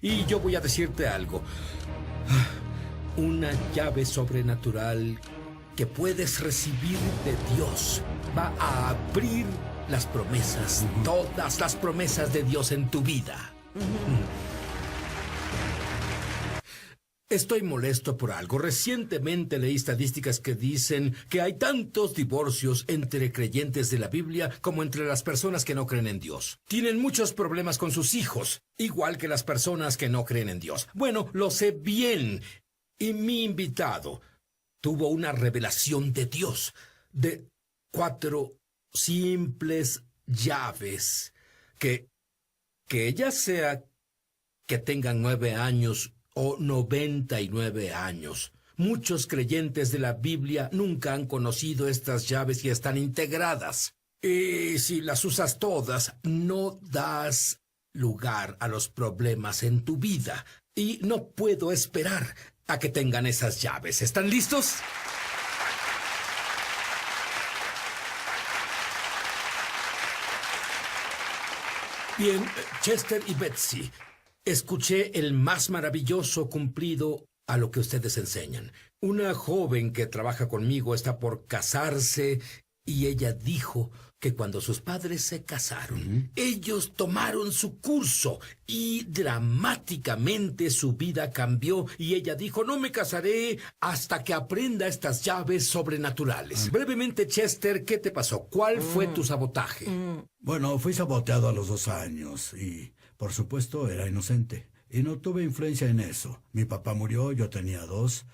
Y yo voy a decirte algo. Una llave sobrenatural que puedes recibir de Dios va a abrir las promesas, todas las promesas de Dios en tu vida. Estoy molesto por algo. Recientemente leí estadísticas que dicen que hay tantos divorcios entre creyentes de la Biblia como entre las personas que no creen en Dios. Tienen muchos problemas con sus hijos, igual que las personas que no creen en Dios. Bueno, lo sé bien. Y mi invitado tuvo una revelación de Dios, de 4 simples llaves que ya sea que tengan 9 años o 99 años. Muchos creyentes de la Biblia nunca han conocido estas llaves y están integradas. Y si las usas todas, no das lugar a los problemas en tu vida. Y no puedo esperar a que tengan esas llaves. ¿Están listos? Bien, Chester y Betsy, escuché el más maravilloso cumplido a lo que ustedes enseñan. Una joven que trabaja conmigo está por casarse y ella dijo que cuando sus padres se casaron, ellos tomaron su curso y dramáticamente su vida cambió y ella dijo, no me casaré hasta que aprenda estas llaves sobrenaturales. Brevemente, Chester, ¿qué te pasó? ¿Cuál fue tu sabotaje? Bueno, fui saboteado a los 2 años y, por supuesto, era inocente. Y no tuve influencia en eso. Mi papá murió, yo tenía 2,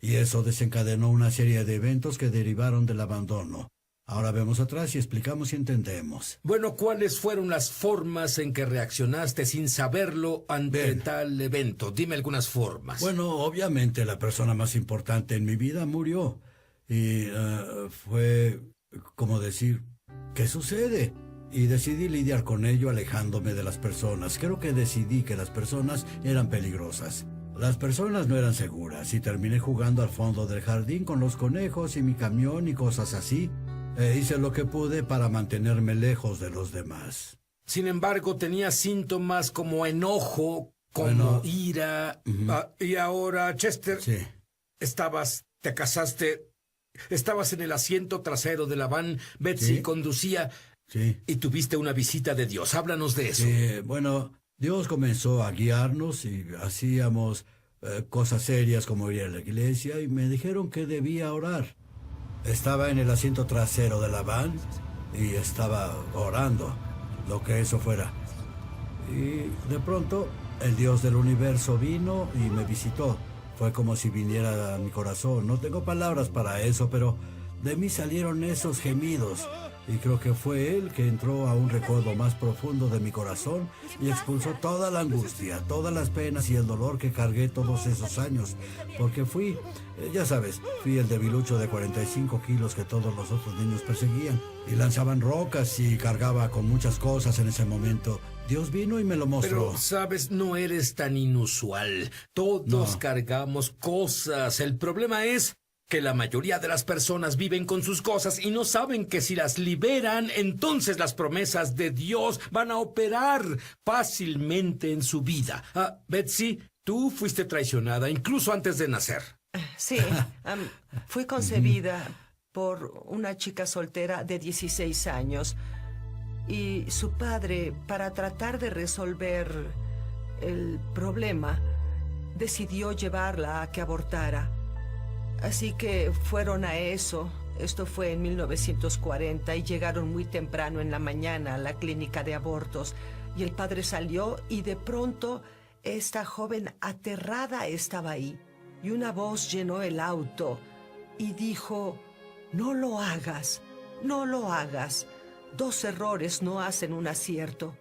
y eso desencadenó una serie de eventos que derivaron del abandono. Ahora vemos atrás y explicamos y entendemos. Bueno, ¿cuáles fueron las formas en que reaccionaste sin saberlo ante tal evento? Dime algunas formas. Bueno, obviamente la persona más importante en mi vida murió. Y fue como decir, ¿qué sucede? Y decidí lidiar con ello alejándome de las personas. Creo que decidí que las personas eran peligrosas. Las personas no eran seguras y terminé jugando al fondo del jardín con los conejos y mi camión y cosas así. Hice lo que pude para mantenerme lejos de los demás. Sin embargo, tenía síntomas como enojo, como ira. Y ahora, Chester, Sí. te casaste, estabas en el asiento trasero de la van, Betsy Sí. conducía Sí. y tuviste una visita de Dios. Háblanos de eso. Bueno, Dios comenzó a guiarnos y hacíamos cosas serias como ir a la iglesia y me dijeron que debía orar. Estaba en el asiento trasero de la van y estaba orando, lo que eso fuera. Y de pronto, el Dios del universo vino y me visitó. Fue como si viniera a mi corazón. No tengo palabras para eso, pero de mí salieron esos gemidos. Y creo que fue él que entró a un recuerdo más profundo de mi corazón y expulsó toda la angustia, todas las penas y el dolor que cargué todos esos años. Porque fui, ya sabes, fui el debilucho de 45 kilos que todos los otros niños perseguían. Y lanzaban rocas y cargaba con muchas cosas en ese momento. Dios vino y me lo mostró. Pero, sabes, no eres tan inusual. Todos cargamos cosas. El problema es que la mayoría de las personas viven con sus cosas y no saben que si las liberan, entonces las promesas de Dios van a operar fácilmente en su vida. Betsy, tú fuiste traicionada incluso antes de nacer. Sí, fui concebida por una chica soltera de 16 años y su padre, para tratar de resolver el problema, decidió llevarla a que abortara. Así que fueron a eso. Esto fue en 1940 y llegaron muy temprano en la mañana a la clínica de abortos. Y el padre salió y de pronto esta joven aterrada estaba ahí. Y una voz llenó el auto y dijo, no lo hagas, no lo hagas. 2 errores no hacen un acierto.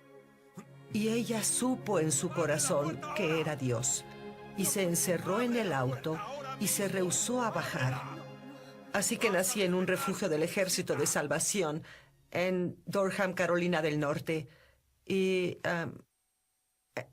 Y ella supo en su corazón que era Dios. Y se encerró en el auto y se rehusó a bajar. Así que nací en un refugio del Ejército de Salvación en Durham, Carolina del Norte. Y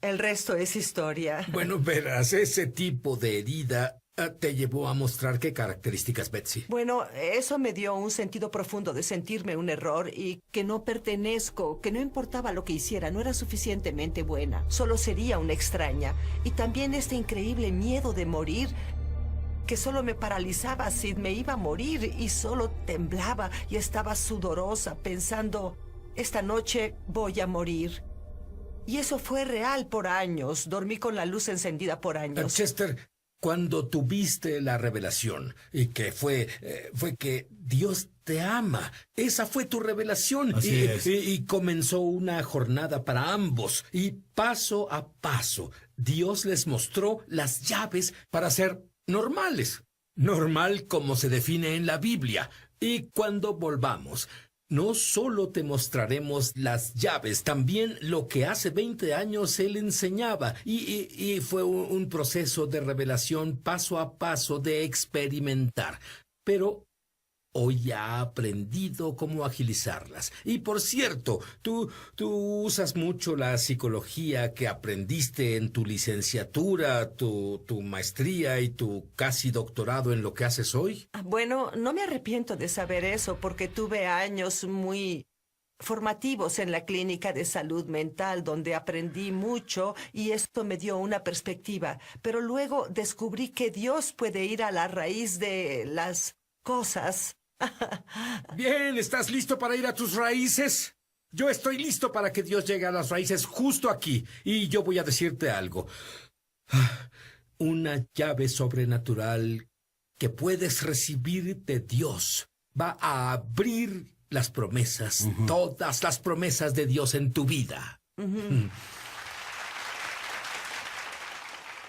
el resto es historia. Bueno, verás, ese tipo de herida te llevó a mostrar qué características, Betsy? Bueno, eso me dio un sentido profundo de sentirme un error y que no pertenezco, que no importaba lo que hiciera, no era suficientemente buena, solo sería una extraña. Y también este increíble miedo de morir, que solo me paralizaba si me iba a morir y solo temblaba y estaba sudorosa pensando, esta noche voy a morir. Y eso fue real por años, dormí con la luz encendida por años. Chester, cuando tuviste la revelación y que fue que Dios te ama, esa fue tu revelación. Así es. Y comenzó una jornada para ambos. Y paso a paso, Dios les mostró las llaves para ser normales. Normal como se define en la Biblia. Y cuando volvamos, no solo te mostraremos las llaves, también lo que hace 20 años él enseñaba. Y fue un proceso de revelación paso a paso de experimentar. Pero hoy ya ha aprendido cómo agilizarlas. Y por cierto, tú usas mucho la psicología que aprendiste en tu licenciatura, tu maestría y tu casi doctorado en lo que haces hoy. Bueno, no me arrepiento de saber eso porque tuve años muy formativos en la clínica de salud mental donde aprendí mucho y esto me dio una perspectiva. Pero luego descubrí que Dios puede ir a la raíz de las cosas. Bien, ¿estás listo para ir a tus raíces? Yo estoy listo para que Dios llegue a las raíces justo aquí. Y yo voy a decirte algo. Una llave sobrenatural que puedes recibir de Dios va a abrir las promesas, todas las promesas de Dios en tu vida.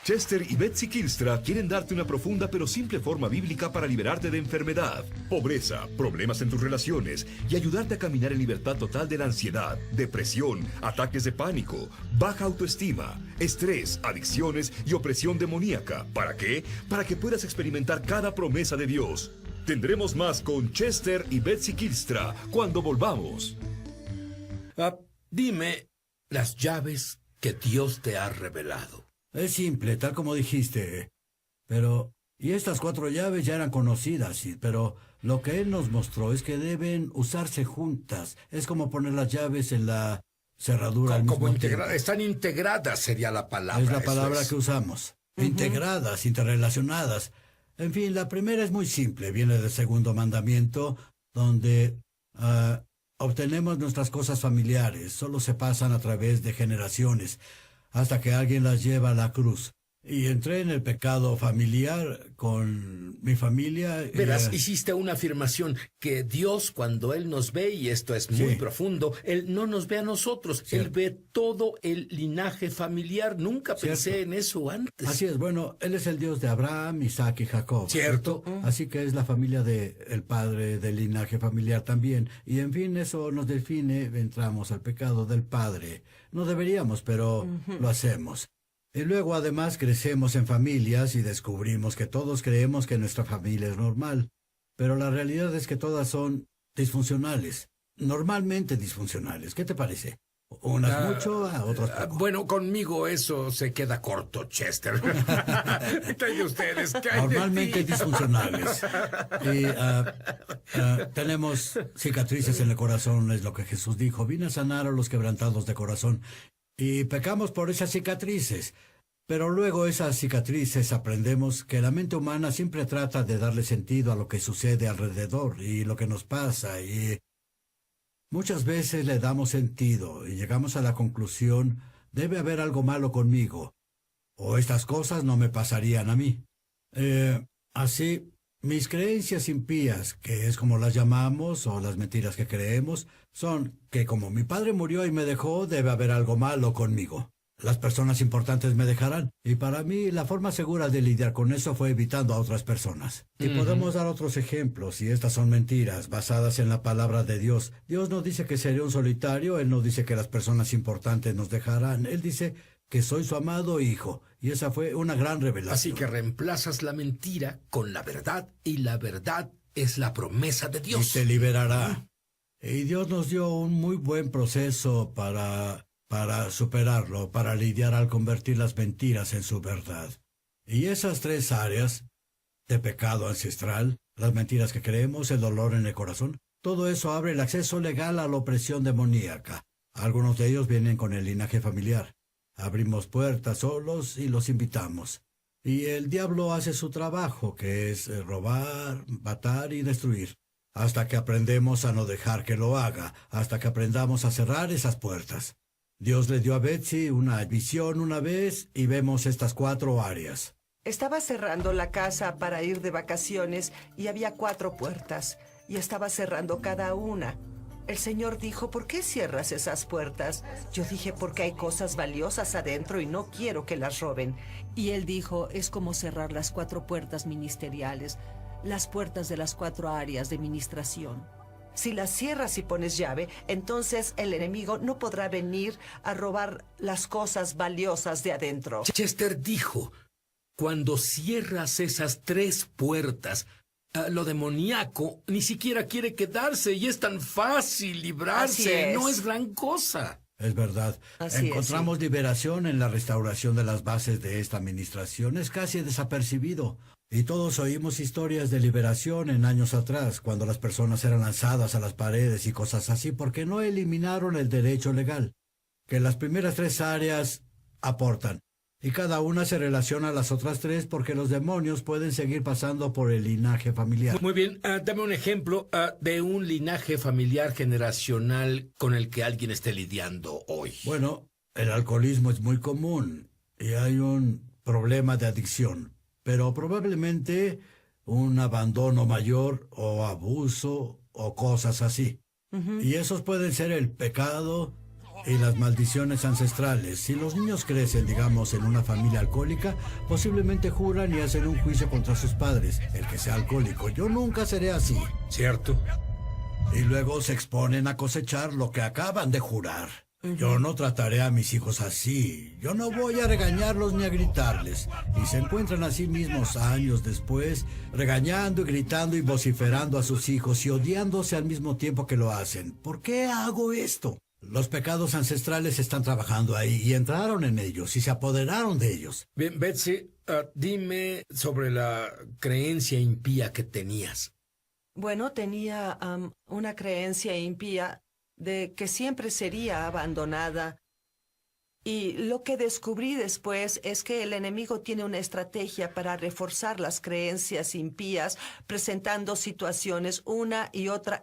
Chester y Betsy Kilstra quieren darte una profunda pero simple forma bíblica para liberarte de enfermedad, pobreza, problemas en tus relaciones y ayudarte a caminar en libertad total de la ansiedad, depresión, ataques de pánico, baja autoestima, estrés, adicciones y opresión demoníaca. ¿Para qué? Para que puedas experimentar cada promesa de Dios. Tendremos más con Chester y Betsy Kilstra cuando volvamos. Dime las llaves que Dios te ha revelado. Es simple, tal como dijiste. Y estas 4 llaves ya eran conocidas, pero lo que él nos mostró es que deben usarse juntas. Es como poner las llaves en la cerradura al mismo tiempo. Están integradas sería la palabra. Es la palabra que usamos. Integradas, interrelacionadas. En fin, la primera es muy simple. Viene del segundo mandamiento, donde obtenemos nuestras cosas familiares. Solo se pasan a través de generaciones, hasta que alguien las lleva a la cruz. Y entré en el pecado familiar con mi familia. Verás, hiciste una afirmación que Dios, cuando Él nos ve, y esto es muy profundo, Él no nos ve a nosotros, Él ve todo el linaje familiar. Nunca pensé en eso antes. Así es, bueno, Él es el Dios de Abraham, Isaac y Jacob. ¿Cierto? Así que es la familia del padre del linaje familiar también. Y en fin, eso nos define, entramos al pecado del padre. No deberíamos, pero lo hacemos. Y luego además crecemos en familias y descubrimos que todos creemos que nuestra familia es normal. Pero la realidad es que todas son disfuncionales. Normalmente disfuncionales. ¿Qué te parece? Unas mucho, otras poco. Bueno, conmigo eso se queda corto, Chester. ¿Qué hay de ustedes? ¿Qué hay Normalmente de ti? disfuncionales. Y tenemos cicatrices en el corazón, es lo que Jesús dijo. Vine a sanar a los quebrantados de corazón. Y pecamos por esas cicatrices. Pero luego esas cicatrices aprendemos que la mente humana siempre trata de darle sentido a lo que sucede alrededor y lo que nos pasa. Y muchas veces le damos sentido y llegamos a la conclusión, debe haber algo malo conmigo. O estas cosas no me pasarían a mí. Así, mis creencias impías, que es como las llamamos, o las mentiras que creemos, son que como mi padre murió y me dejó, debe haber algo malo conmigo. Las personas importantes me dejarán. Y para mí, la forma segura de lidiar con eso fue evitando a otras personas. Y podemos dar otros ejemplos, y estas son mentiras, basadas en la palabra de Dios. Dios no dice que seré un solitario, Él no dice que las personas importantes nos dejarán. Él dice que soy su amado hijo. Y esa fue una gran revelación. Así que reemplazas la mentira con la verdad, y la verdad es la promesa de Dios. Y te liberará. Y Dios nos dio un muy buen proceso para superarlo, para lidiar al convertir las mentiras en su verdad. Y esas 3 áreas de pecado ancestral, las mentiras que creemos, el dolor en el corazón. Todo eso abre el acceso legal a la opresión demoníaca. Algunos de ellos vienen con el linaje familiar. Abrimos puertas solos y los invitamos. Y el diablo hace su trabajo, que es robar, matar y destruir. Hasta que aprendemos a no dejar que lo haga, hasta que aprendamos a cerrar esas puertas. Dios le dio a Betsy una visión una vez y vemos estas 4 áreas. Estaba cerrando la casa para ir de vacaciones y había 4 puertas. Y estaba cerrando cada una. El Señor dijo, ¿por qué cierras esas puertas? Yo dije, porque hay cosas valiosas adentro y no quiero que las roben. Y él dijo, es como cerrar las 4 puertas ministeriales, las puertas de las 4 áreas de ministración. Si las cierras y pones llave, entonces el enemigo no podrá venir a robar las cosas valiosas de adentro. Chester dijo, cuando cierras esas 3 puertas, lo demoníaco ni siquiera quiere quedarse y es tan fácil librarse. No es gran cosa. Es verdad. Así Encontramos liberación en la restauración de las bases de esta administración. Es casi desapercibido. Y todos oímos historias de liberación en años atrás, cuando las personas eran lanzadas a las paredes y cosas así, porque no eliminaron el derecho legal, que las primeras 3 áreas aportan. Y cada una se relaciona a las otras 3 porque los demonios pueden seguir pasando por el linaje familiar. Muy bien, dame un ejemplo de un linaje familiar generacional con el que alguien esté lidiando hoy. Bueno, el alcoholismo es muy común y hay un problema de adicción, pero probablemente un abandono mayor o abuso o cosas así. Y esos pueden ser el pecado y las maldiciones ancestrales. Si los niños crecen, digamos, en una familia alcohólica, posiblemente juran y hacen un juicio contra sus padres, el que sea alcohólico. Yo nunca seré así. ¿Cierto? Y luego se exponen a cosechar lo que acaban de jurar. Yo no trataré a mis hijos así. Yo no voy a regañarlos ni a gritarles. Y se encuentran a sí mismos años después, regañando y gritando y vociferando a sus hijos y odiándose al mismo tiempo que lo hacen. ¿Por qué hago esto? Los pecados ancestrales están trabajando ahí y entraron en ellos y se apoderaron de ellos. Bien, Betsy, dime sobre la creencia impía que tenías. Bueno, tenía una creencia impía de que siempre sería abandonada. Y lo que descubrí después es que el enemigo tiene una estrategia para reforzar las creencias impías, presentando situaciones una y otra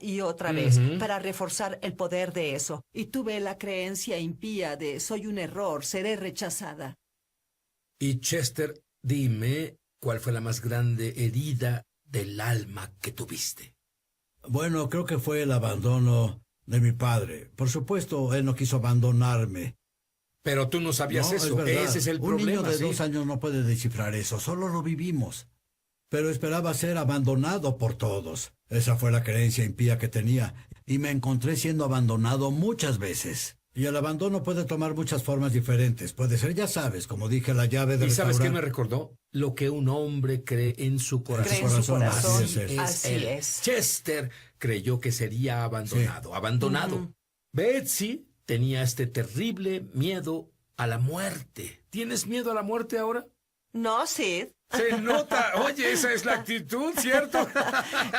vez, para reforzar el poder de eso. Y tuve la creencia impía de soy un error, seré rechazada. Y Chester, dime, ¿cuál fue la más grande herida del alma que tuviste? Bueno, creo que fue el abandono de mi padre. Por supuesto, él no quiso abandonarme. Pero tú no sabías eso. Es verdad. Ese es el Un problema. niño de ¿sí? 2 años no puede descifrar eso, solo lo vivimos. Pero esperaba ser abandonado por todos. Esa fue la creencia impía que tenía, y me encontré siendo abandonado muchas veces. Y el abandono puede tomar muchas formas diferentes. Puede ser, ya sabes, como dije, la llave del ¿Y sabes qué me restaurante. recordó? Lo que un hombre cree en su corazón. Cree en su corazón. Así Así él. es. Chester creyó que sería abandonado. Sí. Abandonado. Betsy tenía este terrible miedo a la muerte. ¿Tienes miedo a la muerte ahora? No, Sid. Se nota. Oye, esa es la actitud, ¿cierto?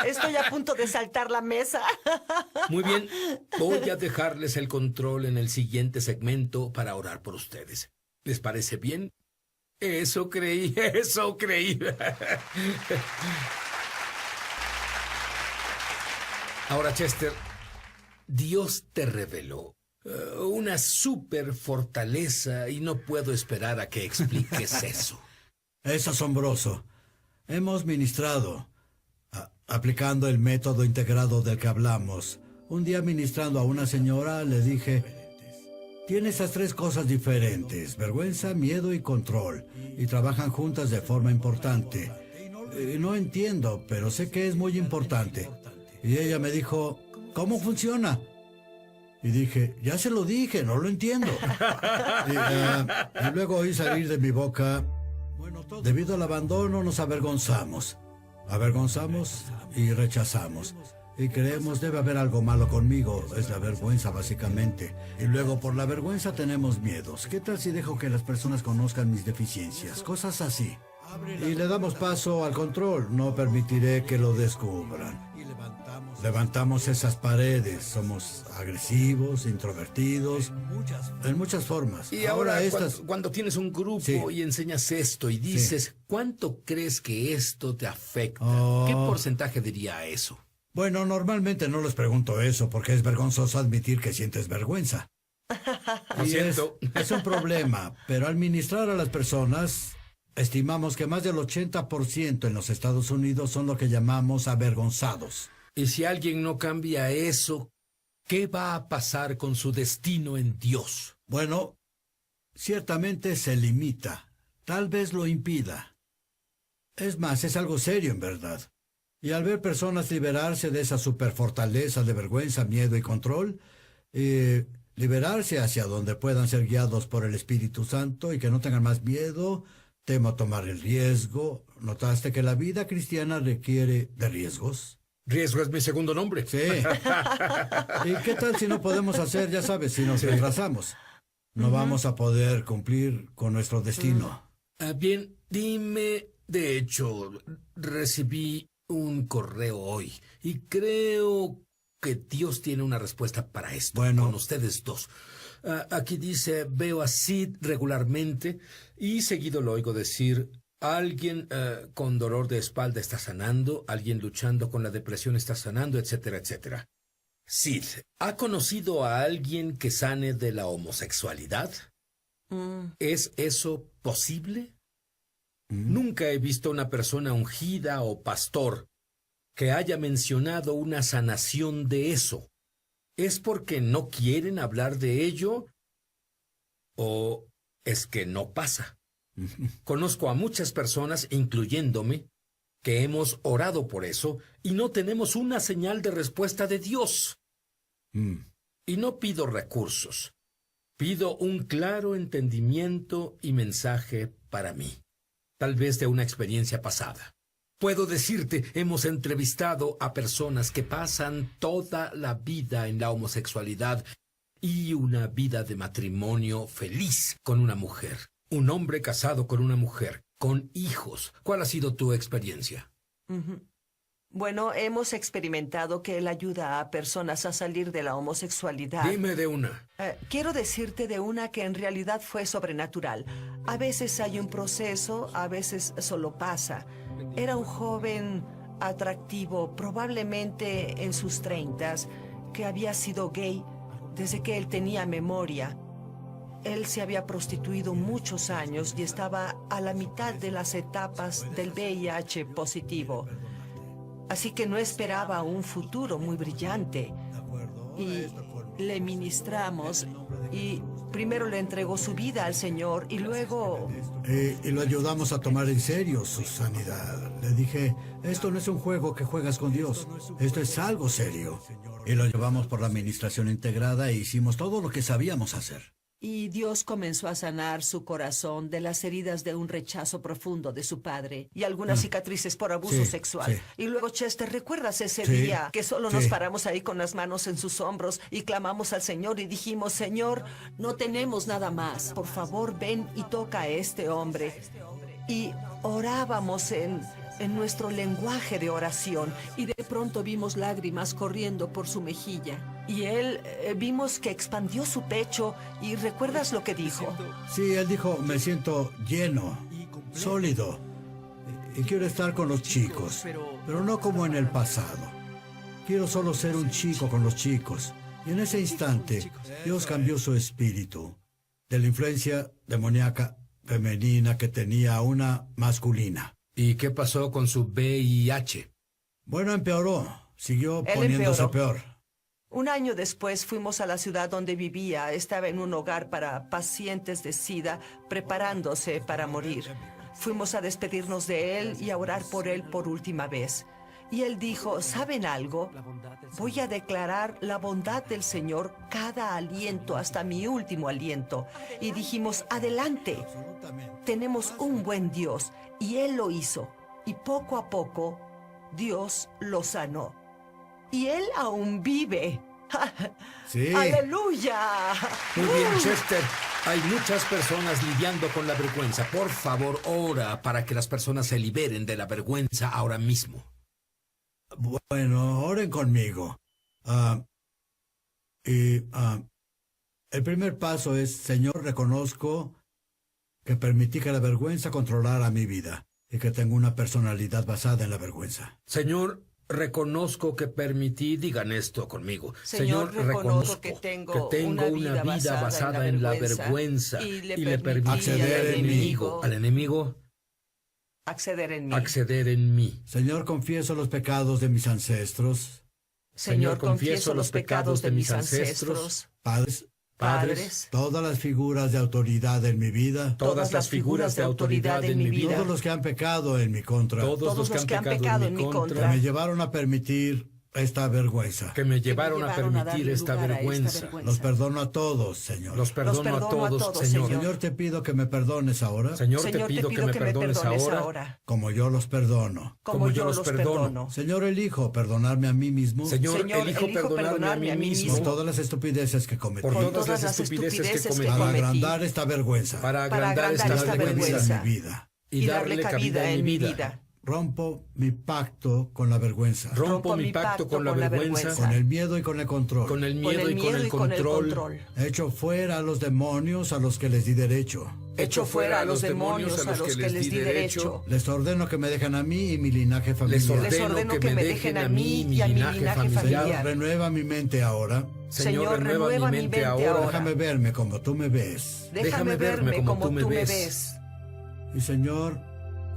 Estoy a punto de saltar la mesa. Muy bien. Voy a dejarles el control en el siguiente segmento para orar por ustedes. ¿Les parece bien? Eso creí, eso creí. Ahora, Chester, Dios te reveló una super fortaleza y no puedo esperar a que expliques eso. Es asombroso. Hemos ministrado, aplicando el método integrado del que hablamos. Un día ministrando a una señora le dije, tiene esas 3 cosas diferentes, vergüenza, miedo y control, y trabajan juntas de forma importante. No entiendo, pero sé que es muy importante. Y ella me dijo, ¿cómo funciona? Y dije, ya se lo dije, no lo entiendo. Y luego oí salir de mi boca, debido al abandono nos avergonzamos. Avergonzamos y rechazamos. Y creemos debe haber algo malo conmigo, es la vergüenza básicamente. Y luego por la vergüenza tenemos miedos. ¿Qué tal si dejo que las personas conozcan mis deficiencias? Cosas así. Y le damos paso al control. No permitiré que lo descubran. Levantamos esas paredes. Somos agresivos, introvertidos, en muchas formas. Y ahora, estas... cuando tienes un grupo Sí. y enseñas esto y dices, ¿cuánto crees que esto te afecta? Oh. ¿Qué porcentaje diría eso? Bueno, normalmente no les pregunto eso porque es vergonzoso admitir que sientes vergüenza. Lo Y siento. es un problema, pero al ministrar a las personas, estimamos que más del 80% en los Estados Unidos son lo que llamamos avergonzados. Y si alguien no cambia eso, ¿qué va a pasar con su destino en Dios? Bueno, ciertamente se limita, tal vez lo impida. Es más, es algo serio en verdad. Y al ver personas liberarse de esa superfortaleza de vergüenza, miedo y control, liberarse hacia donde puedan ser guiados por el Espíritu Santo y que no tengan más miedo, temo tomar el riesgo. ¿Notaste que la vida cristiana requiere de riesgos? Riesgo es mi segundo nombre. Sí. ¿Y qué tal si no podemos hacer, ya sabes, si nos retrasamos? No vamos a poder cumplir con nuestro destino. Bien, dime, de hecho, recibí un correo hoy y creo que Dios tiene una respuesta para esto, Bueno. con ustedes dos. Aquí dice, veo a Sid regularmente y seguido lo oigo decir, alguien con dolor de espalda está sanando, alguien luchando con la depresión está sanando, etcétera, etcétera. Sid, ¿ha conocido a alguien que sane de la homosexualidad? ¿Es eso posible? Nunca he visto una persona ungida o pastor que haya mencionado una sanación de eso. ¿Es porque no quieren hablar de ello? ¿O es que no pasa? Conozco a muchas personas, incluyéndome, que hemos orado por eso y no tenemos una señal de respuesta de Dios. Y no pido recursos. Pido un claro entendimiento y mensaje para mí, tal vez de una experiencia pasada. Puedo decirte, hemos entrevistado a personas que pasan toda la vida en la homosexualidad y una vida de matrimonio feliz con una mujer. Un hombre casado con una mujer, con hijos. ¿Cuál ha sido tu experiencia? Bueno, hemos experimentado que él ayuda a personas a salir de la homosexualidad. Dime de una. Quiero decirte de una que en realidad fue sobrenatural. A veces hay un proceso, a veces solo pasa. Era un joven atractivo, probablemente en sus 30s, que había sido gay desde que él tenía memoria. Él se había prostituido muchos años y estaba a la mitad de las etapas del VIH positivo. Así que no esperaba un futuro muy brillante. Y le ministramos y primero le entregó su vida al Señor y luego... Y lo ayudamos a tomar en serio su sanidad. Le dije, esto no es un juego que juegas con Dios, esto es algo serio. Y lo llevamos por la administración integrada e hicimos todo lo que sabíamos hacer. Y Dios comenzó a sanar su corazón de las heridas de un rechazo profundo de su padre. Y algunas cicatrices por abuso Sí, sexual. sí. Y luego, Chester, ¿recuerdas ese Sí, día que solo nos sí. paramos ahí con las manos en sus hombros y clamamos al Señor y dijimos, Señor, No tenemos nada más. por favor, ven y toca a este hombre? Y orábamos en nuestro lenguaje de oración. Y de pronto vimos lágrimas corriendo por su mejilla. Y él vimos que expandió su pecho. ¿Y recuerdas lo que dijo? Sí, él dijo, me siento lleno, sólido, y quiero estar con los chicos, pero no como en el pasado. Quiero solo ser un chico con los chicos. Y en ese instante, Dios cambió su espíritu de la influencia demoníaca femenina que tenía a una masculina. ¿Y qué pasó con su VIH? Bueno, empeoró, siguió Él poniéndose empeoró. peor. Un año después fuimos a la ciudad donde vivía. Estaba en un hogar para pacientes de SIDA, preparándose para morir. Fuimos a despedirnos de él y a orar por él por última vez. Y él dijo, ¿saben algo? Voy a declarar la bondad del Señor cada aliento, hasta mi último aliento. Y dijimos, adelante. Tenemos un buen Dios. Y él lo hizo. Y poco a poco, Dios lo sanó. Y él aún vive. Sí. ¡Aleluya! Muy bien, Chester. Hay muchas personas lidiando con la vergüenza. Por favor, ora para que las personas se liberen de la vergüenza ahora mismo. Bueno, oren conmigo. El primer paso es, Señor, reconozco que permití que la vergüenza controlara mi vida y que tengo una personalidad basada en la vergüenza. Señor, reconozco que permití, digan esto conmigo. Señor, reconozco que tengo una vida basada en la vergüenza y le le permití acceder al enemigo acceder en mí. acceder en mí. Señor, confieso los pecados de mis ancestros, Señor, confieso los pecados de mis ancestros, padres, todas las figuras de autoridad en mi vida, todas las figuras de autoridad en mi vida, todos los que han pecado en mi contra, todos los que han pecado en mi que contra, me llevaron a permitir esta vergüenza. que me llevaron a permitir darle esta lugar a vergüenza. Los perdono a todos, Señor. Los perdono a todos, Señor. Señor, te pido que me perdones ahora, Señor, te pido que me perdones ahora, como yo los perdono. como yo los perdono. Señor, elijo perdonarme a mí mismo Señor, elijo perdonarme a mí mismo por todas las estupideces que cometí, por todas las estupideces que para cometí, agrandar esta vergüenza para agrandar agrandar esta esta vergüenza en mi vida. y darle cabida en mi vida. Rompo mi pacto con la vergüenza, Rompo mi pacto con la vergüenza, con el miedo y con el control. con el miedo y con el control. Echo fuera a los demonios a los que les di derecho. Echo fuera a los demonios a los que les di derecho. Les ordeno que me dejen a mí y mi linaje Les familiar. ordeno que me dejen a mí y mi linaje Señor, familiar. renueva mi mente ahora. Señor, renueva mi mente ahora. Déjame verme como tú me ves. Déjame verme como tú me ves. Y Señor,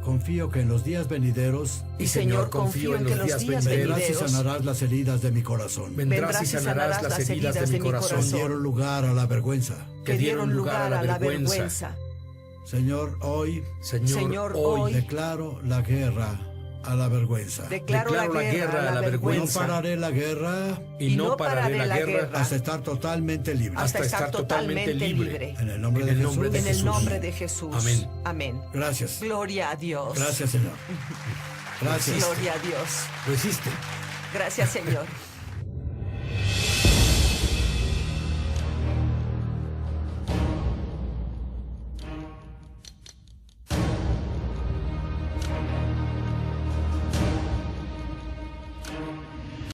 confío que en los días venideros Y Señor, confío en los días vendrás y venideros. sanarás las heridas de mi corazón. Vendrás y sanarás las heridas de mi Que corazón dieron lugar a la vergüenza. que dieron lugar a la vergüenza. Señor, hoy Señor, hoy hoy declaro la guerra a la vergüenza. declaro la guerra a la No vergüenza. pararé la guerra y no pararé la guerra hasta estar totalmente libre. Hasta estar totalmente libre. En el nombre de En el Jesús. nombre de En el Jesús. nombre de Jesús. Amén. Amén. Gracias. Gloria a Dios. Gracias, Señor. Gracias. Gloria a Dios. Resiste. Gracias, Señor.